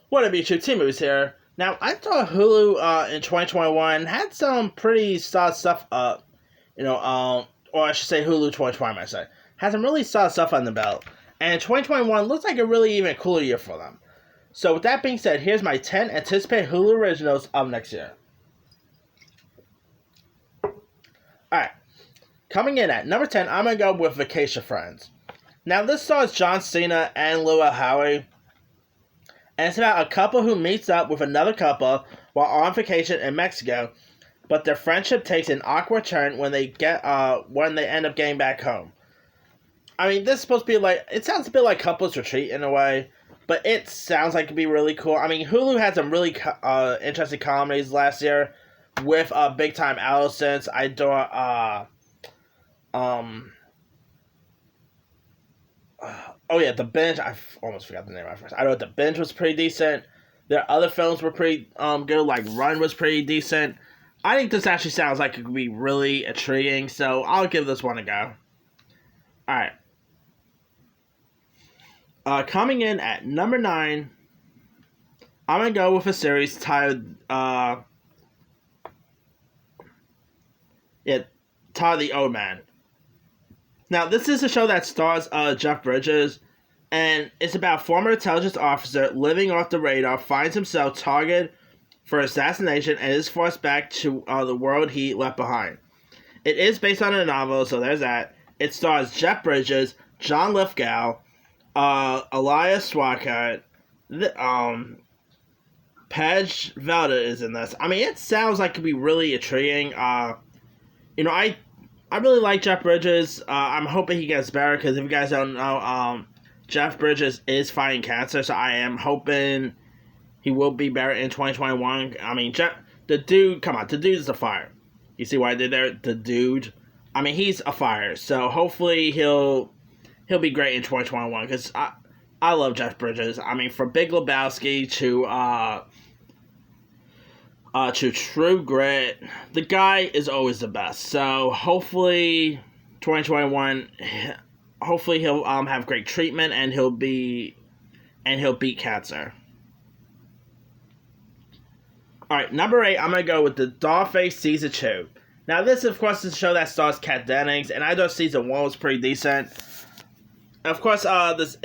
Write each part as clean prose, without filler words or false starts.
What up, YouTube? T-Moose here. Now, I thought Hulu in 2021 had some pretty solid stuff up. Or I should say Hulu 2020, I might say. Had some really solid stuff on the belt. And 2021 looks like a really even cooler year for them. So with that being said, here's my 10 anticipated Hulu originals of next year. Alright. Coming in at number 10, I'm going to go with Vacation Friends. Now, this stars John Cena and Lua Howe. And it's about a couple who meets up with another couple while on vacation in Mexico, but their friendship takes an awkward turn when they end up getting back home. I mean, this is supposed to be it sounds a bit like Couples Retreat in a way, but it sounds like it'd be really cool. I mean, Hulu had some really interesting comedies last year with Big Time Adolescence. I adore oh yeah, The Binge. I almost forgot the name of it first. I know The Binge was pretty decent. Their other films were pretty good, like Run was pretty decent. I think this actually sounds like it could be really intriguing, so I'll give this one a go. Alright. Coming in at number 9, I'm going to go with a series titled, The Old Man. Now, this is a show that stars Jeff Bridges, and it's about a former intelligence officer living off the radar finds himself targeted for assassination and is forced back to the world he left behind. It is based on a novel, so there's that. It stars Jeff Bridges, John Lithgow, Elias Swakart, Pej Velda is in this. I mean, it sounds like it could be really intriguing. I really like Jeff Bridges. I'm hoping he gets better because if you guys don't know, Jeff Bridges is fighting cancer, so I am hoping he will be better in 2021. I mean, the dude is a fire. You see what I did there? The dude. I mean, he's a fire, so hopefully he'll be great in 2021 because I love Jeff Bridges. I mean, from Big Lebowski to True Grit, the guy is always the best. So hopefully 2021, hopefully he'll have great treatment and he'll beat cancer. All right, number 8, I'm gonna go with the Dollface Season 2. Now this, of course, is a show that stars Kat Dennings, and I thought Season 1 was pretty decent. Of course, Dollface,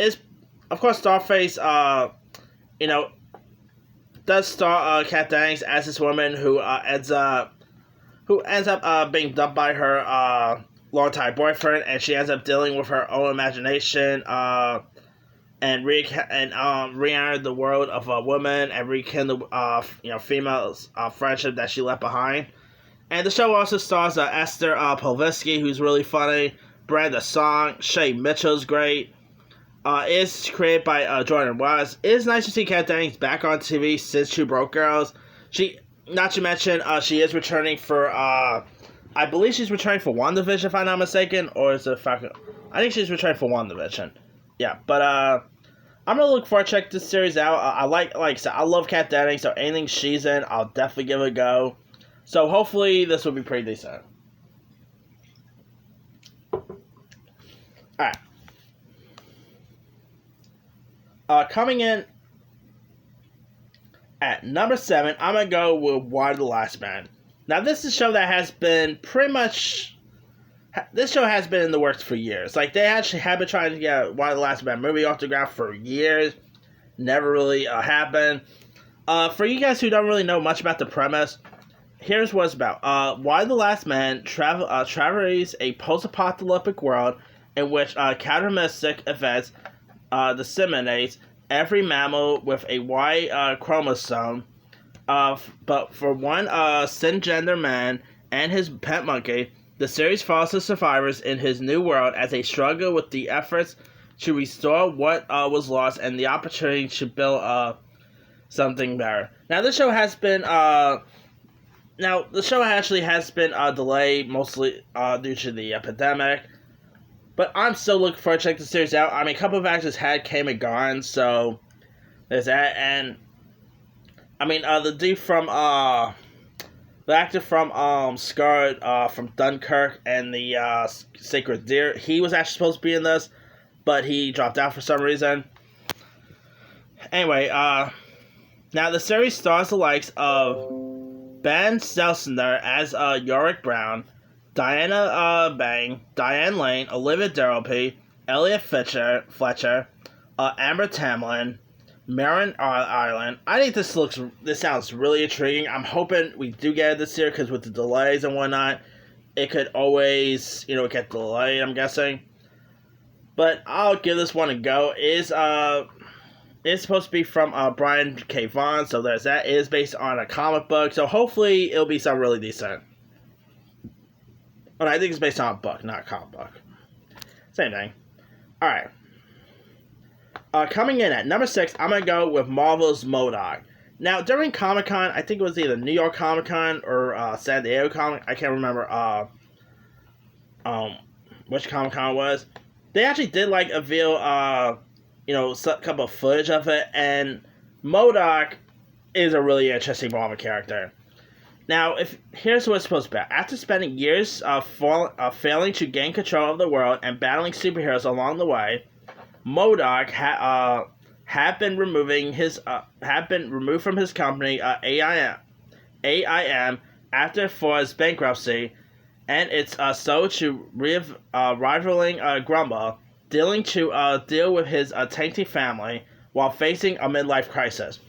does star Kat Dennings as this woman who ends up being dumped by her longtime boyfriend, and she ends up dealing with her own imagination and re-enter the world of a woman and rekindle females friendship that she left behind. And the show also stars Esther Povitsky, who's really funny. Brenda Song, Shay Mitchell's great. It's created by Jordan West. It is nice to see Kat Dennings back on TV since Two Broke Girls. Not to mention, she is returning for, I believe she's returning for WandaVision, if I'm not mistaken, or is it Falcon? I think she's returning for WandaVision. Yeah, but I'm gonna look forward to check this series out. Like I said, I love Kat Dennings, so anything she's in, I'll definitely give it a go. So hopefully this will be pretty decent. Alright. Coming in at number 7, I'm going to go with Why the Last Man. Now, this is a show that has been this show has been in the works for years. Like, they actually have been trying to get Why the Last Man movie off the ground for years. Never really happened. For you guys who don't really know much about the premise, here's what it's about. Why the Last Man travels a post-apocalyptic world in which cataclysmic events disseminates every mammal with a Y chromosome, but for one cisgender man and his pet monkey, the series follows the survivors in his new world as they struggle with the efforts to restore what was lost and the opportunity to build something better. Now, this show has been delayed mostly due to the epidemic. But I'm still looking forward to check the series out. I mean, a couple of actors came and gone, so there's that. And I mean, the actor from Scarred from Dunkirk and the Sacred Deer, he was actually supposed to be in this, but he dropped out for some reason. Anyway, Now, the series stars the likes of Ben Stelzner as Yorick Brown, Diana Bang, Diane Lane, Olivia Derelby, Elliot Fletcher, Amber Tamlin, Marin Ireland. I think this sounds really intriguing. I'm hoping we do get it this year because with the delays and whatnot, it could always, get delayed, I'm guessing. But I'll give this one a go. It's supposed to be from Brian K. Vaughan, so there's that. It is based on a comic book, so hopefully it'll be something really decent. But I think it's based on a book, not a comic book. Same thing. Alright. Coming in at number 6, I'm going to go with Marvel's MODOK. Now, during Comic-Con, I think it was either New York Comic-Con or San Diego Comic, I can't remember which Comic-Con it was. They actually did unveil a couple of footage of it, and MODOK is a really interesting Marvel character. Now, here's what it's supposed to be. After spending years failing to gain control of the world and battling superheroes along the way, MODOK had been removed from his company AIM after Ford's bankruptcy, and it's sold to rivaling Grumble, deal with his tainted family while facing a midlife crisis.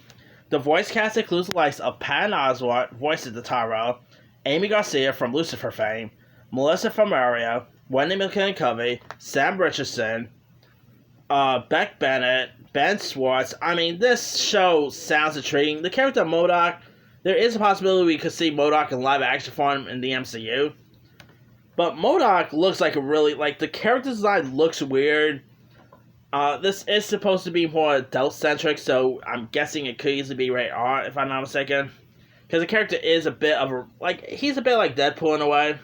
The voice cast includes the likes of Patton Oswalt, voices the Tyrell, Amy Garcia from Lucifer fame, Melissa Famaria, Wendy McKinnon-Covey, Sam Richardson, Beck Bennett, Ben Schwartz. I mean, this show sounds intriguing. The character of MODOK, there is a possibility we could see MODOK in live action form in the MCU. But MODOK looks like the character design looks weird. This is supposed to be more adult-centric, so I'm guessing it could easily be rated R, if I'm not mistaken. Because the character is a bit of he's a bit like Deadpool in a way.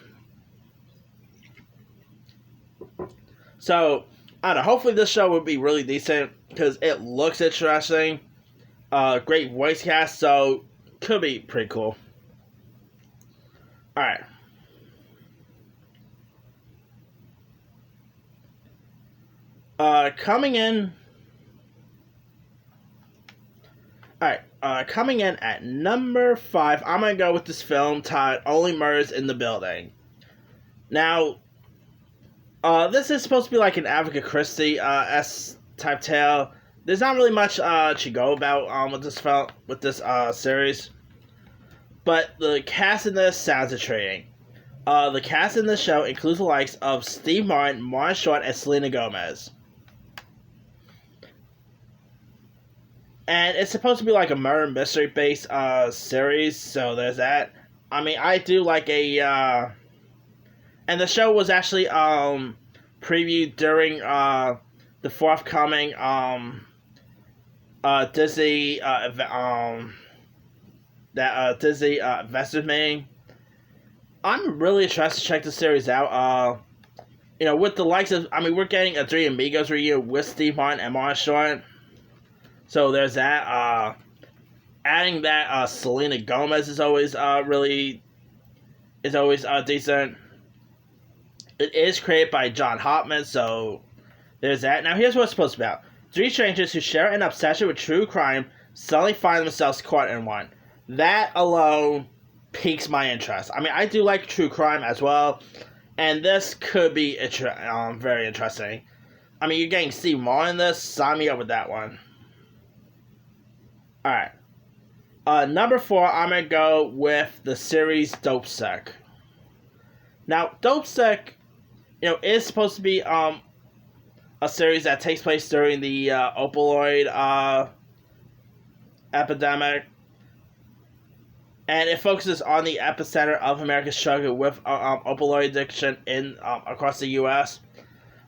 So, I don't know, hopefully this show will be really decent, because it looks interesting. Great voice cast, so could be pretty cool. Alright. Coming in at number 5, I'm going to go with this film titled Only Murders in the Building. Now, this is supposed to be like an Agatha Christie type tale. There's not really much to go about with this series. But the cast in this sounds intriguing. The cast in this show includes the likes of Steve Martin, Martin Short, and Selena Gomez. And it's supposed to be like a murder mystery based series, so there's that. I mean, I do like and the show was actually previewed during the forthcoming Disney Disney investors meeting. I'm really interested to check the series out. With the likes of, we're getting a Three Amigos reunion with Steve Martin and Martin Short. So there's that. Adding that Selena Gomez is always decent. It is created by John Hopman, so there's that. Now here's what it's supposed to be about. 3 strangers who share an obsession with true crime suddenly find themselves caught in one. That alone piques my interest. I do like true crime as well, and this could be very interesting. You're getting Steve Martin in this. Sign me up with that one. Alright. Number 4, I'm going to go with the series Dopesick. Now, Dopesick, is supposed to be a series that takes place during the opioid epidemic. And it focuses on the epicenter of America's struggle with opioid addiction across the U.S.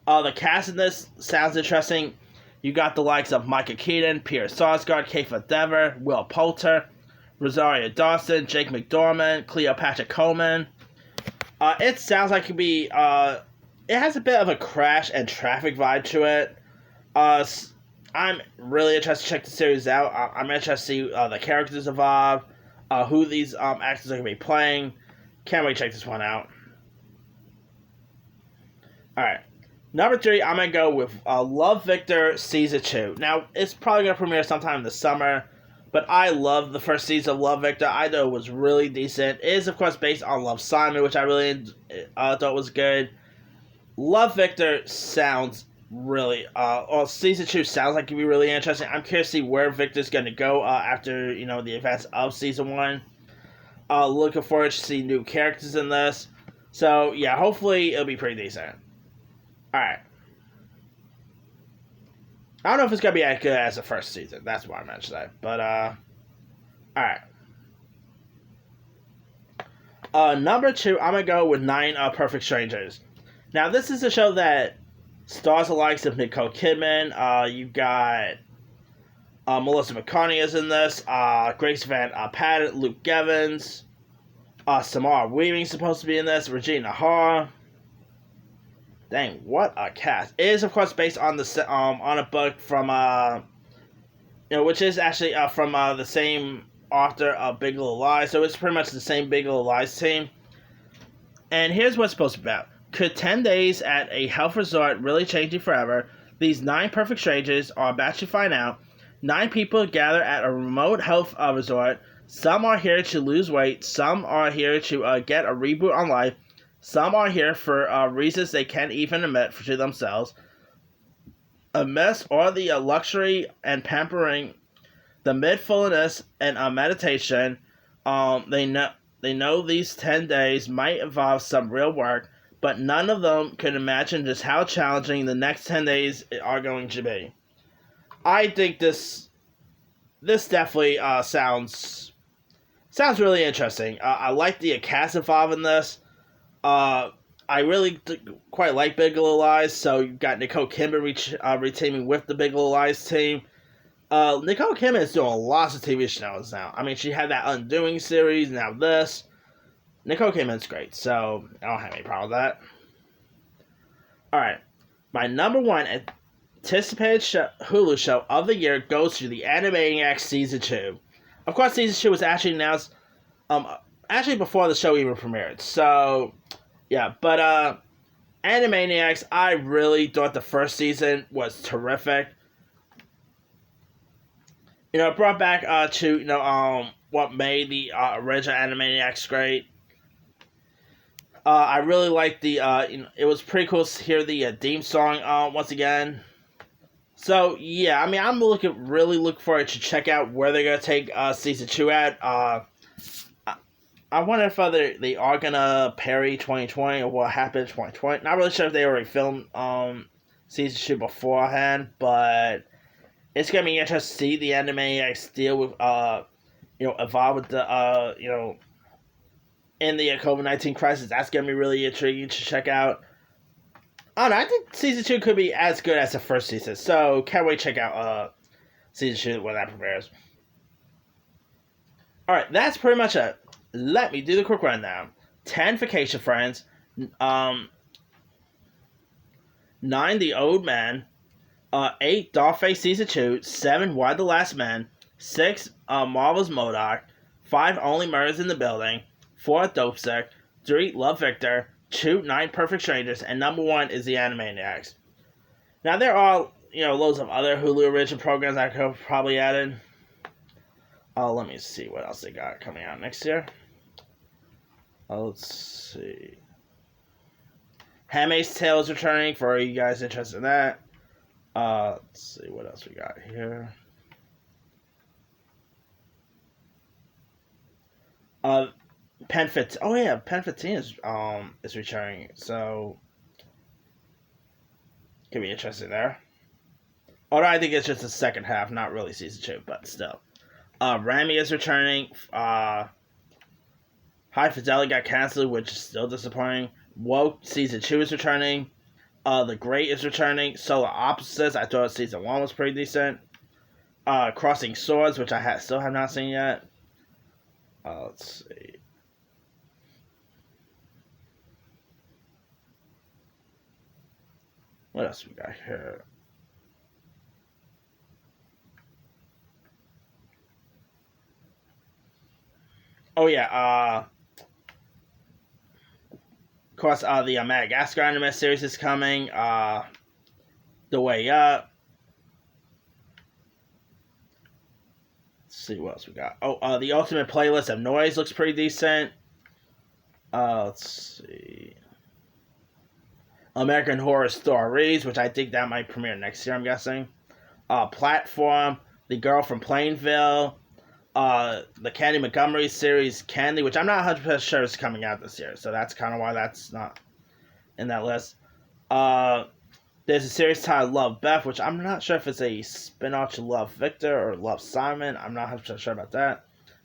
The cast in this sounds interesting. You got the likes of Micah Keaton, Peter Sarsgaard, Kiefer Dever, Will Poulter, Rosario Dawson, Jake McDormand, Cleopatra Coleman. It sounds like it could be. It has a bit of a Crash and Traffic vibe to it. I'm really interested to check the series out. I'm interested to see the characters evolve, who these actors are going to be playing. Can't wait to check this one out. Alright. Number 3, I'm going to go with Love, Victor Season 2. Now, it's probably going to premiere sometime in the summer, But I love the first season of Love Victor. I thought it was really decent. It is, of course, based on Love Simon, which I really thought was good. Love Victor sounds really, or season 2 sounds like it could be really interesting. I'm curious to see where Victor's going to go after, the events of season 1. Looking forward to see new characters in this. So, yeah, hopefully it'll be pretty decent. Alright. I don't know if it's going to be as good as the first season. That's what I meant to say. But, alright. Number 2, I'm going to go with 9 Perfect Strangers. Now, this is a show that stars the likes of Nicole Kidman. You got Melissa McCartney is in this. Grace Van Patten, Luke Evans. Samara Weaving's supposed to be in this. Regina Hall. Dang, what a cast! It is, of course, based on a book from which is actually from the same author of Big Little Lies. So it's pretty much the same Big Little Lies team. And here's what it's supposed to be about. Could 10 days at a health resort really change you forever? These 9 perfect strangers are about to find out. 9 people gather at a remote health resort. Some are here to lose weight. Some are here to get a reboot on life. Some are here for reasons they can't even admit to themselves. Amidst all the luxury and pampering, the mindfulness and meditation, they know these 10 days might involve some real work, but none of them can imagine just how challenging the next 10 days are going to be. I think this definitely sounds really interesting. I like the cast involved in this. I really quite like Big Little Lies, so you've got Nicole Kidman reteaming with the Big Little Lies team. Nicole Kidman is doing lots of TV shows now. I mean, she had that Undoing series, now this. Nicole Kidman's great, so I don't have any problem with that. Alright, my number 1 anticipated Hulu show of the year goes to the Animaniacs Season 2. Of course, Season 2 was actually announced before the show even premiered, so yeah, but Animaniacs, I really thought the first season was terrific. It brought back to what made the original Animaniacs great. I really liked the it was pretty cool to hear the theme song once again. So yeah, I mean, I'm really looking forward to check out where they're gonna take season 2 at. I wonder if they are gonna parry 2020 or what happened in 2020. Not really sure if they already filmed season 2 beforehand, but it's gonna be interesting to see the Animaniacs deal with evolve with the in the COVID-19 crisis. That's gonna be really intriguing to check out. I don't know, I think season 2 could be as good as the first season, so can't wait to check out season 2 when that premieres. Alright, that's pretty much it. Let me do the quick rundown. 10 Vacation Friends. 9 The Old Man. 8 Dollface Season 2. 7 Why the Last Man. 6 Marvel's MODOK. 5 Only Murders in the Building. 4 Dopesick. 3 Love Victor. 2 9 Perfect Strangers. And number 1 is the Animaniacs. Now there are loads of other Hulu original programs I could have probably added. Let me see what else they got coming out next year. Let's see. Handmaid's Tale is returning for you guys interested in that. Let's see what else we got here. Pen 15. Oh yeah, Pen 15 is returning, so could be interesting there. Although I think it's just the second half, not really season 2, but still. Rami is returning. High Fidelity got canceled, which is still disappointing. Woke Season 2 is returning. The Great is returning. Solar Opposites, I thought Season 1 was pretty decent. Crossing Swords, which I still have not seen yet. Let's see. What else we got here? Oh yeah, of course, the Madagascar anime series is coming. The Way Up. Let's see what else we got. Oh, the Ultimate Playlist of Noise looks pretty decent. Let's see. American Horror Stories, which I think that might premiere next year, I'm guessing. Platform, The Girl from Plainville, the Candy Montgomery series, Candy, which I'm not 100% sure is coming out this year, so that's kind of why that's not in that list. There's a series titled Love Beth, which I'm not sure if it's a spin-off to Love Victor or Love Simon. I'm not 100% sure about that.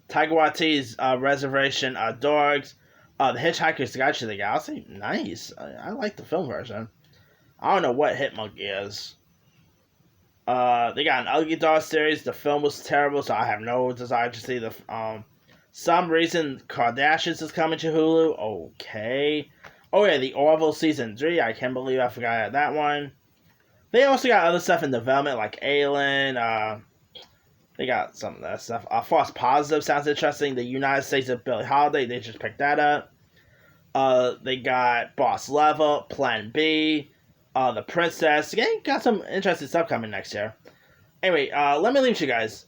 Taika Waititi's Reservation Dogs. The Hitchhiker's Guide to the Galaxy. Nice. I like the film version. I don't know what Hitmonkey is. They got an Ugly Dog series. The film was terrible, so I have no desire to see the... Some Reason Kardashians is coming to Hulu. Okay. Oh yeah, the Orville Season 3. I can't believe I forgot that one. They also got other stuff in development, like Aelin. They got some of that stuff. False Positive sounds interesting. The United States of Billie Holiday. They just picked that up. They got Boss Level, Plan B, The Princess. Again, got some interesting stuff coming next year. Anyway, let me leave you guys.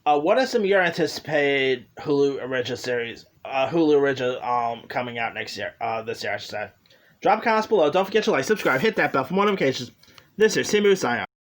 What are some of your anticipated Hulu original series? Hulu original coming out next year. This year, I should say. Drop comments below. Don't forget to like, subscribe, hit that bell for more notifications. This is Timu signing out.